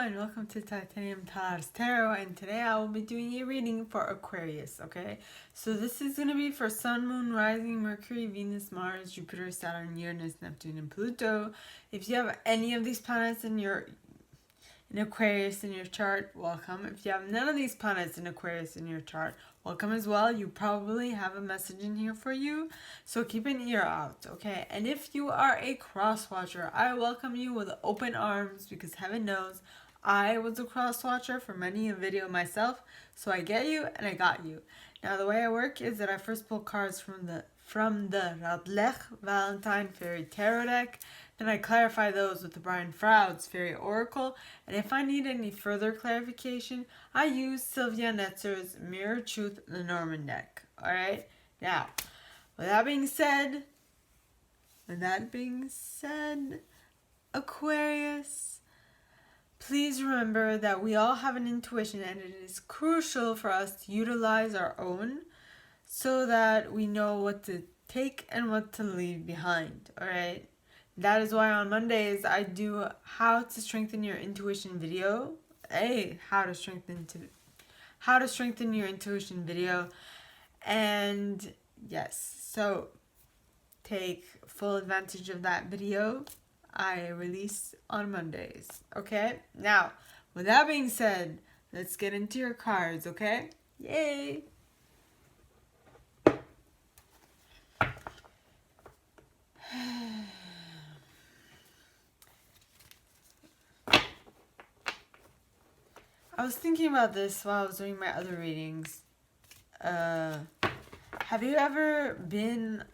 and welcome to Titanium Talar's Tarot, and today I will be doing a reading for Aquarius, okay? So this is going to be for Sun, Moon, Rising, Mercury, Venus, Mars, Jupiter, Saturn, Uranus, Neptune, and Pluto. If you have any of these planets in Aquarius in your chart, welcome. If you have none of these planets in Aquarius in your chart, welcome as well. You probably have a message in here for you, so keep an ear out, okay? And if you are a cross watcher, I welcome you with open arms, because heaven knows I was a cross watcher for many a video myself, so I get you and I got you. Now the way I work is that I first pull cards from the Radlech Valentine Fairy Tarot deck. Then I clarify those with the Brian Froud's Fairy Oracle. And if I need any further clarification, I use Sylvia Netzer's Mirror Truth Lenormand deck. Alright? Now, with that being said, Aquarius, please remember that we all have an intuition, and it is crucial for us to utilize our own so that we know what to take and what to leave behind, alright? That is why on Mondays I do how to strengthen your intuition video. How to strengthen your intuition video. And yes, so take full advantage of that video I release on Mondays. Okay? Now, with that being said, let's get into your cards, okay? Yay! I was thinking about this while I was doing my other readings. Have you ever been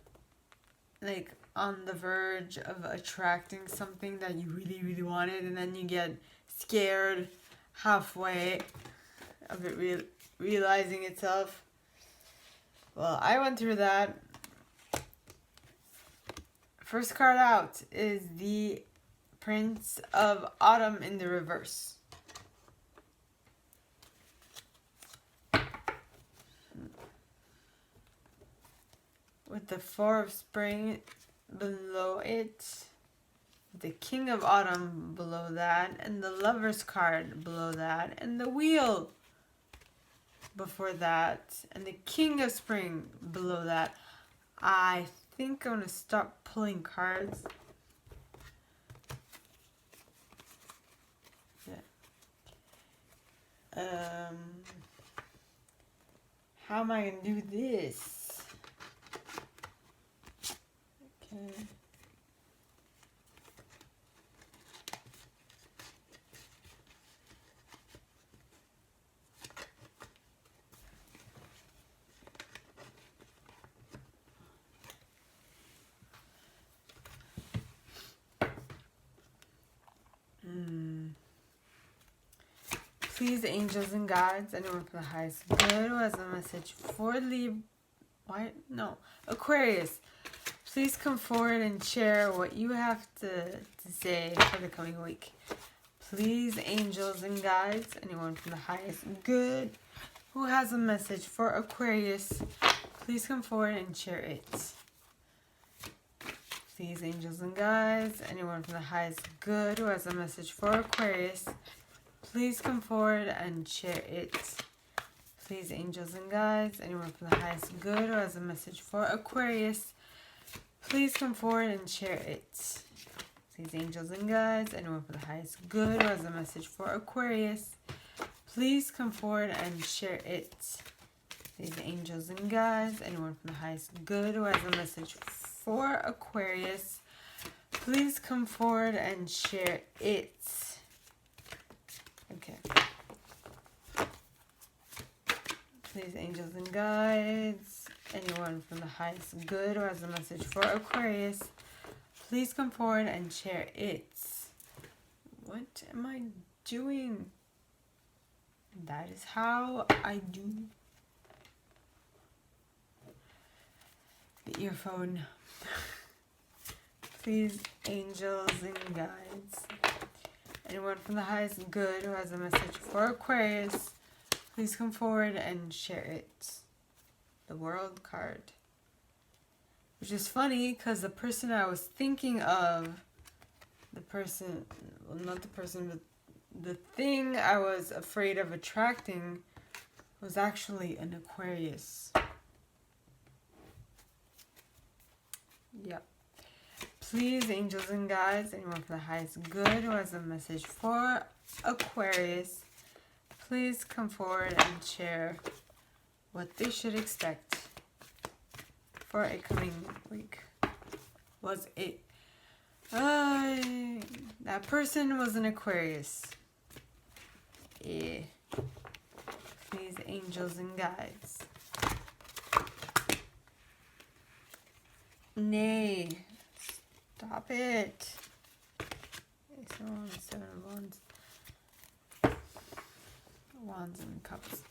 like on the verge of attracting something that you really, really wanted, and then you get scared halfway of it realizing itself? Well, I went through that. First card out is the Prince of Autumn in the reverse. With the Four of Spring below it, the King of Autumn below that, and the Lover's card below that, and the Wheel before that, and the King of Spring below that. I think I'm going to stop pulling cards. Yeah. How am I going to do this? Okay. Please, angels and guides, anyone for the highest good who has a message for Aquarius, please come forward and share what you have to say for the coming week. Please, angels and guides, anyone from the highest good who has a message for Aquarius, please come forward and share it. Please, angels and guides, anyone from the highest good who has a message for Aquarius, please come forward and share it. Please, angels and guides, anyone from the highest good who has a message for Aquarius, please come forward and share it. Please, angels and guides, anyone from the highest good who has a message for Aquarius, please come forward and share it. Please, angels and guides, anyone from the highest good who has a message for Aquarius, please come forward and share it. Okay. Please, angels and guides, anyone from the highest good who has a message for Aquarius, please come forward and share it. What am I doing? That is how I do the earphone. Please, angels and guides, anyone from the highest good who has a message for Aquarius, please come forward and share it. The World card. Which is funny because the person I was thinking of, not the person, but the thing I was afraid of attracting was actually an Aquarius. Yep. Please, angels and guides, anyone for the highest good who has a message for Aquarius, please come forward and share what they should expect for a coming week. Was it that person was an Aquarius? Yeah. Please, angels and guides. Nay. Stop it. Seven of Wands. Wands and Cups.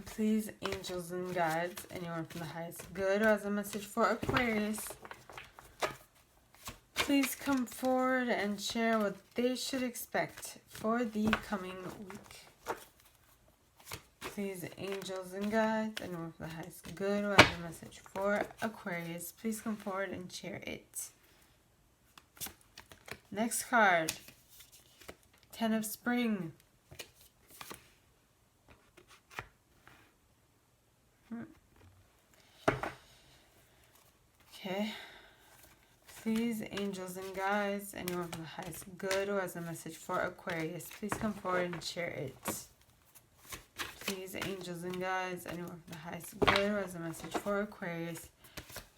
Please, angels and guides, anyone from the highest good who has a message for Aquarius, please come forward and share what they should expect for the coming week. Please, angels and guides, anyone from the highest good who has a message for Aquarius, please come forward and share it. Next card, Ten of Spring. Okay. Please, angels and guides, anyone from the highest good who has a message for Aquarius, please come forward and share it. Please, angels and guides, anyone from the highest good who has a message for Aquarius,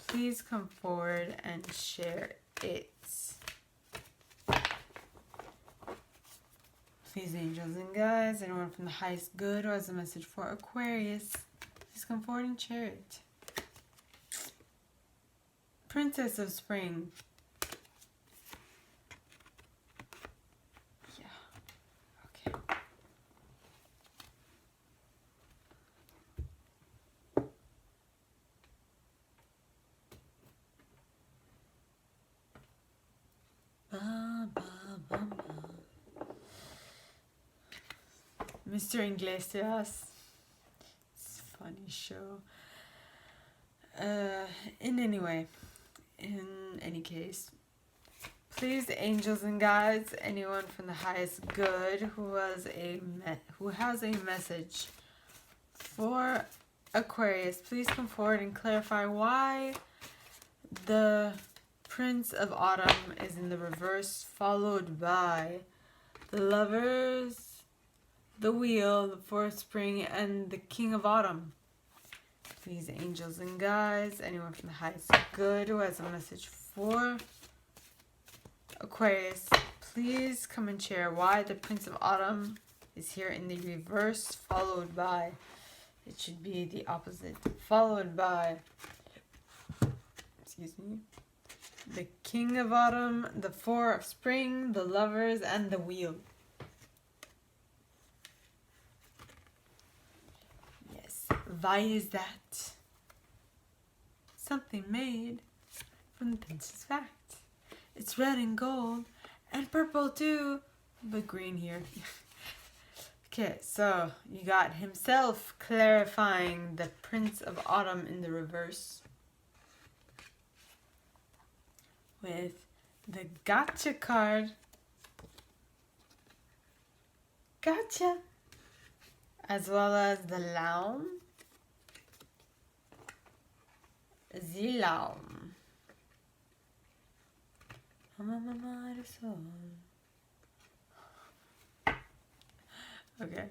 please come forward and share it. Please, angels and guides, anyone from the highest good who has a message for Aquarius, please come forward and share it. Princess of Spring. Yeah. Okay. Mr. Iglesias. It's a funny show. In any case, please, angels and guides, anyone from the highest good who has a message for Aquarius, please come forward and clarify why the Prince of Autumn is in the reverse, followed by the Lovers, the Wheel, the Four of Spring, and the King of Autumn. Please, angels and guides, anyone from the highest good who has a message for Aquarius, please come and share why the Prince of Autumn is here in the reverse, followed by, it should be the opposite, followed by, excuse me, the King of Autumn, the Four of Spring, the Lovers, and the Wheel. Why is that? Something made from the Princess Fact. It's red and gold and purple too, but green here. Okay, so you got himself clarifying the Prince of Autumn in the reverse with the Gotcha card. Gotcha! As well as the Laum. Zilaum. Okay.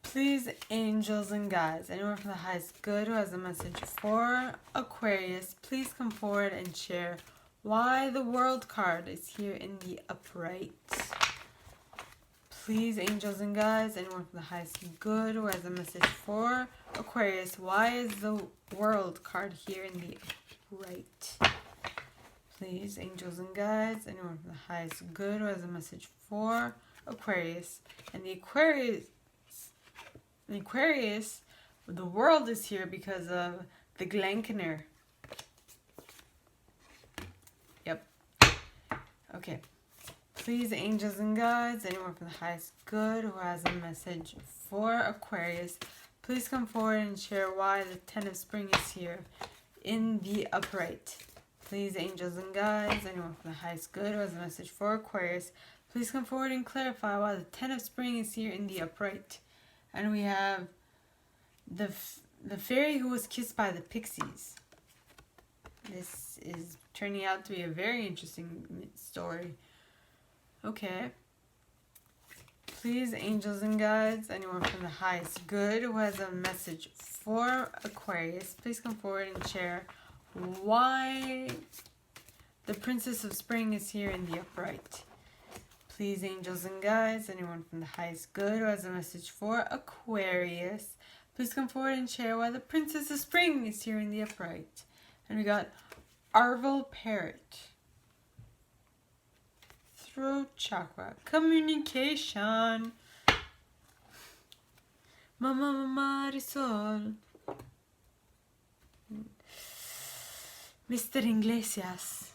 Please, angels and guides, anyone from the highest good who has a message for Aquarius, please come forward and share why the World card is here in the upright. Please, angels and guides, anyone from the highest good who has a message for Aquarius, why is the World card here in the upright? Please, angels and guides, anyone from the highest good who has a message for Aquarius. And the Aquarius, the World is here because of the Glenkener. Yep. Okay. Please, angels and guides, anyone from the highest good who has a message for Aquarius, please come forward and share why the Ten of Spring is here in the upright. Please, angels and guides, anyone from the highest good who has a message for Aquarius, please come forward and clarify why the Ten of Spring is here in the upright. And we have the fairy who was kissed by the pixies. This is turning out to be a very interesting story. Okay. Please, angels and guides, anyone from the highest good who has a message for Aquarius, please come forward and share why the Princess of Spring is here in the upright. Please, angels and guides, anyone from the highest good who has a message for Aquarius, please come forward and share why the Princess of Spring is here in the upright. And we got Arval Parrot. Throat chakra. Communication. Mama Marisol. Mr. Iglesias.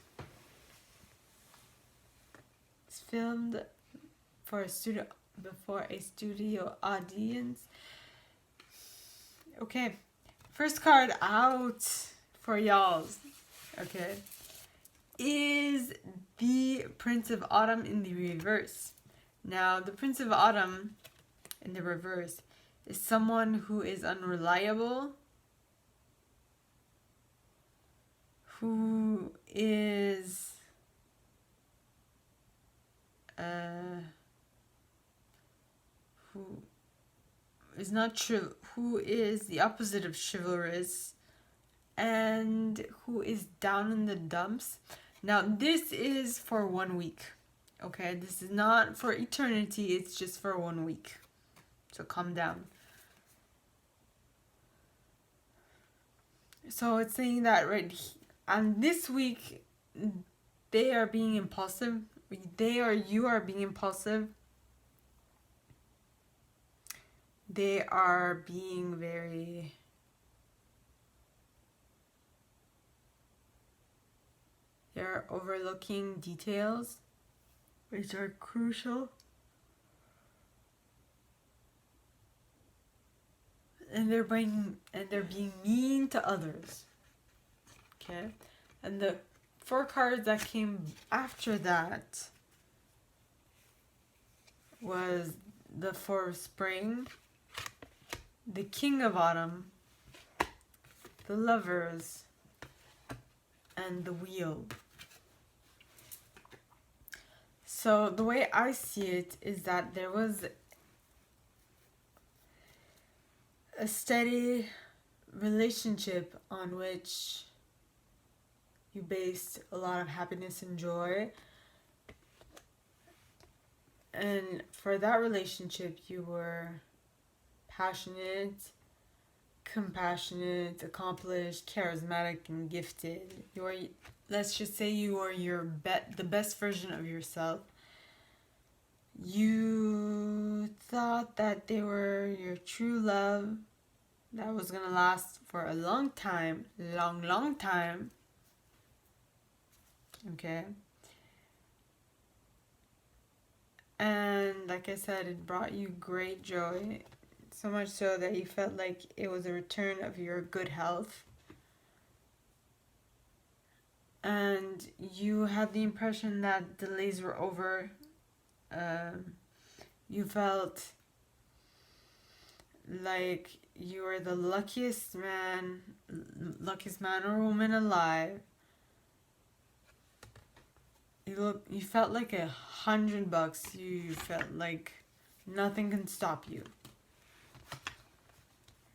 It's filmed for a studio before a studio audience. Okay. First card out for y'all. Okay. Is the Prince of Autumn in the reverse. Now, the Prince of Autumn in the reverse is someone who is unreliable, who is not true, who is the opposite of chivalrous, and who is down in the dumps. Now, this is for 1 week, okay? This is not for eternity, it's just for 1 week. So calm down. So it's saying that and this week, they are being impulsive. You are being impulsive. They are being very... They're overlooking details, which are crucial. And they're being mean to others. Okay? And the 4 cards that came after that was the 4 of Spring, the King of Autumn, the Lovers, and the Wheel. So the way I see it is that there was a steady relationship on which you based a lot of happiness and joy. And for that relationship, you were passionate, compassionate, accomplished, charismatic, and gifted. You are, let's just say, you are the best version of yourself. You thought that they were your true love that was gonna last for a long time, long time. Okay. And like I said, it brought you great joy. So much so that you felt like it was a return of your good health. And you had the impression that delays were over. You felt like you were the luckiest man or woman alive. You felt like $100. You felt like nothing can stop you.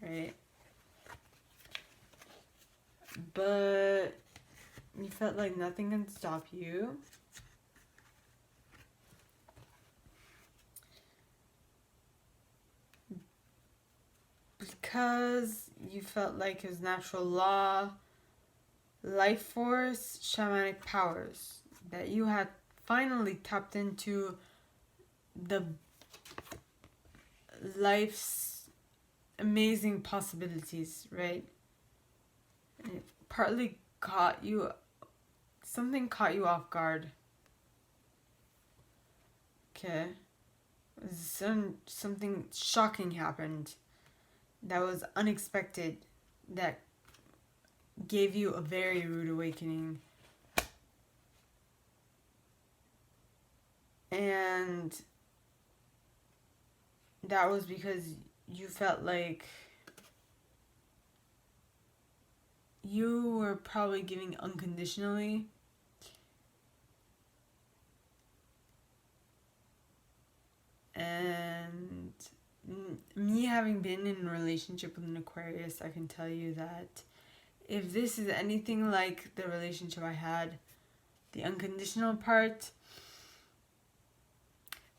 Right? But you felt like nothing can stop you. Because you felt like it was natural law, life force, shamanic powers. That you had finally tapped into the life's amazing possibilities, right? And it partly something caught you off guard. Okay. Something shocking happened that was unexpected, that gave you a very rude awakening. And that was because you felt like you were probably giving unconditionally. And me having been in a relationship with an Aquarius, I can tell you that if this is anything like the relationship I had, the unconditional part,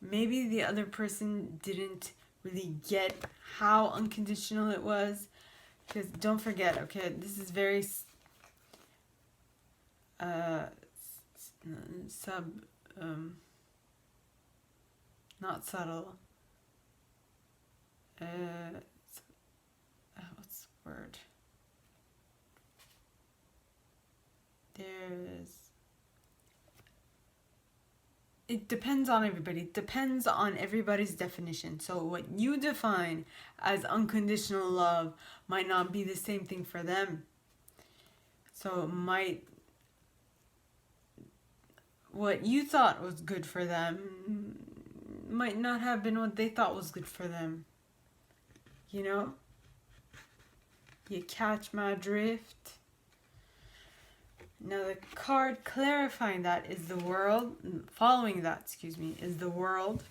maybe the other person didn't really get how unconditional it was. Because don't forget, okay, this is very not subtle. What's the word? It depends on everybody. It depends on everybody's definition. So what you define as unconditional love might not be the same thing for them. So what you thought was good for them might not have been what they thought was good for them. You know? You catch my drift? Now the card clarifying that is the world, following that, is the world.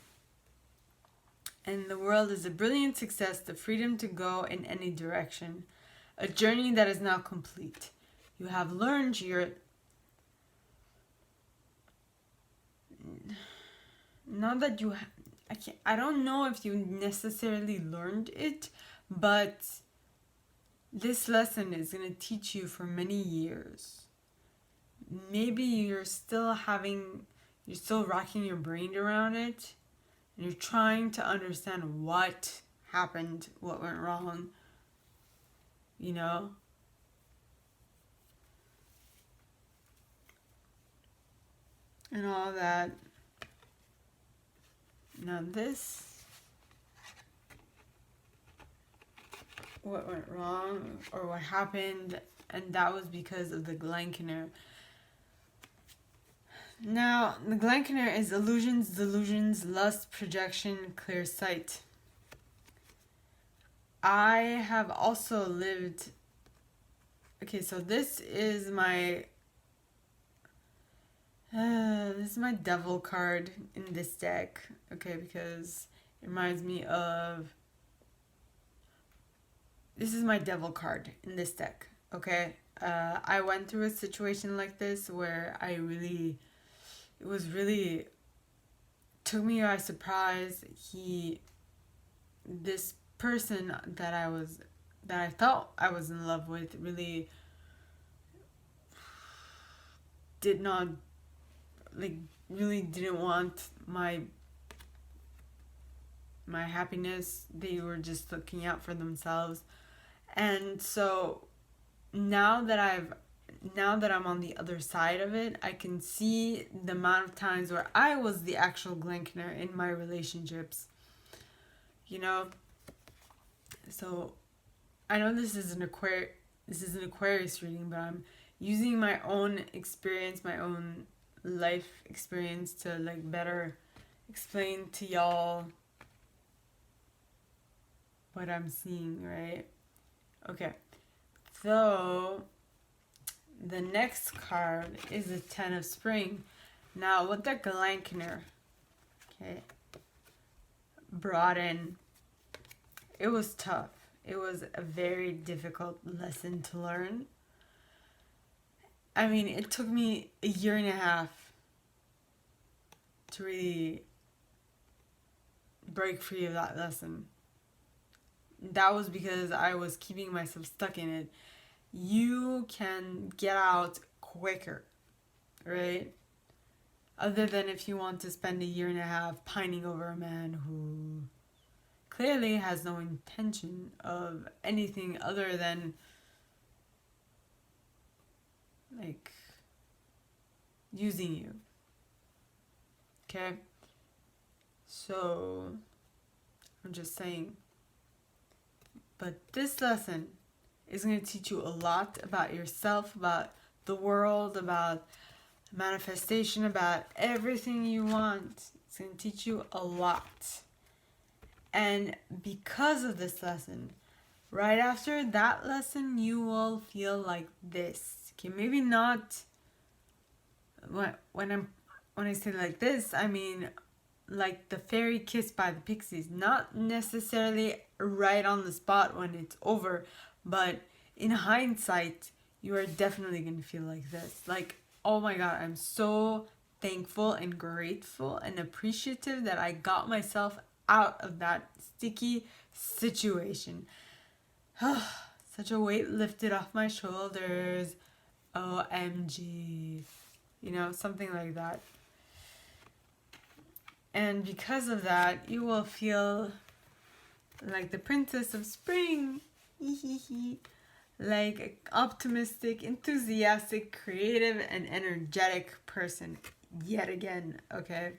And the world is a brilliant success, the freedom to go in any direction. A journey that is now complete. You have learned not that you I don't know if you necessarily learned it, but this lesson is going to teach you for many years. Maybe you're still racking your brain around it, and you're trying to understand what happened, what went wrong, you know? And all that. Now this, what went wrong or what happened, and that was because of the Glankener. Now, the Glankener is illusions, delusions, lust, projection, clear sight. I have also lived... Okay, so this is my devil card in this deck. Okay, because it reminds me of... This is my devil card in this deck. Okay, I went through a situation like this where it was really took me by surprise. This person that I thought I was in love with really really didn't want my happiness. They were just looking out for themselves. And so now that I'm on the other side of it, I can see the amount of times where I was the actual Glankener in my relationships. You know? So I know this is an Aquarius reading, but I'm using my own experience, my own life experience to better explain to y'all what I'm seeing, right? Okay. So the next card is the Ten of Spring. Now, what the Glankener, brought in, it was tough. It was a very difficult lesson to learn. I mean, it took me a year and a half to really break free of that lesson. That was because I was keeping myself stuck in it. You can get out quicker, right? Other than if you want to spend a year and a half pining over a man who clearly has no intention of anything other than using you. Okay? So I'm just saying. But this lesson is going to teach you a lot about yourself, about the world, about manifestation, about everything you want. It's going to teach you a lot. And because of this lesson, right after that lesson, you will feel like this. Okay, maybe not when I say like this, I mean like the fairy kiss by the pixies. Not necessarily right on the spot when it's over, but in hindsight, you are definitely going to feel like this. Like, oh my God, I'm so thankful and grateful and appreciative that I got myself out of that sticky situation. Such a weight lifted off my shoulders. OMG. You know, something like that. And because of that, you will feel like the princess of spring. Like an optimistic, enthusiastic, creative, and energetic person yet again, okay?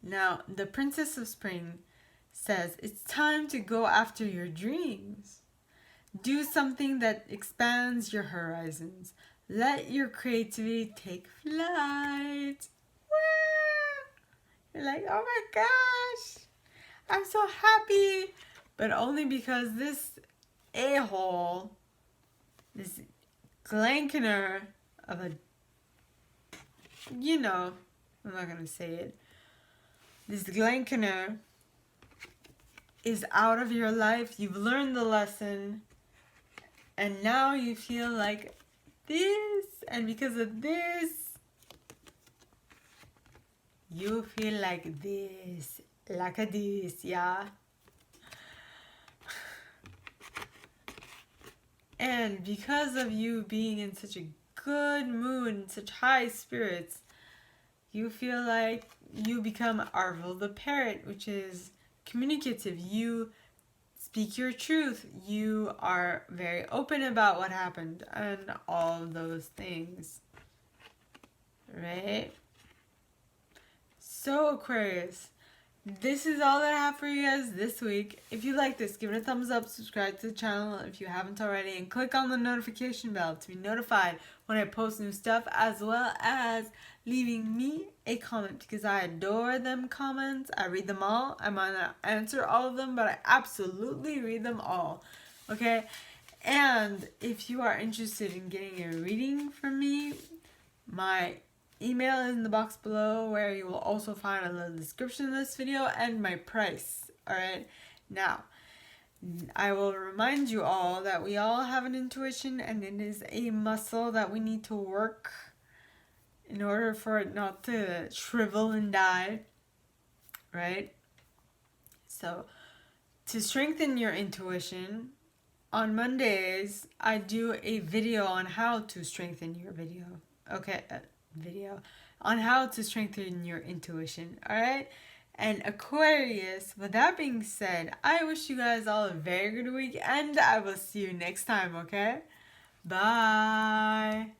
Now, the princess of spring says it's time to go after your dreams. Do something that expands your horizons. Let your creativity take flight. You're like, oh my gosh, I'm so happy. But only because this a-hole, this glankener of a, you know, I'm not going to say it. This glankener is out of your life. You've learned the lesson. And now you feel like this. And because of this, you feel like this. Like a this, yeah. And because of you being in such a good mood, such high spirits, you feel like you become Arvel the parrot, which is communicative. You speak your truth. You are very open about what happened and all those things. Right? So Aquarius, this is all that I have for you guys this week. If you like this, give it a thumbs up, subscribe to the channel if you haven't already, and click on the notification bell to be notified when I post new stuff, as well as leaving me a comment, because I adore them comments. I read them all. I might not answer all of them, but I absolutely read them all. Okay? And if you are interested in getting a reading from me, my email is in the box below, where you will also find a little description of this video and my price. Alright, now I will remind you all that we all have an intuition, and it is a muscle that we need to work in order for it not to shrivel and die. Right? So to strengthen your intuition, on Mondays I do a video on how to strengthen your video on how to strengthen your intuition. Alright? And Aquarius, with that being said, I wish you guys all a very good week, and I will see you next time, okay? Bye!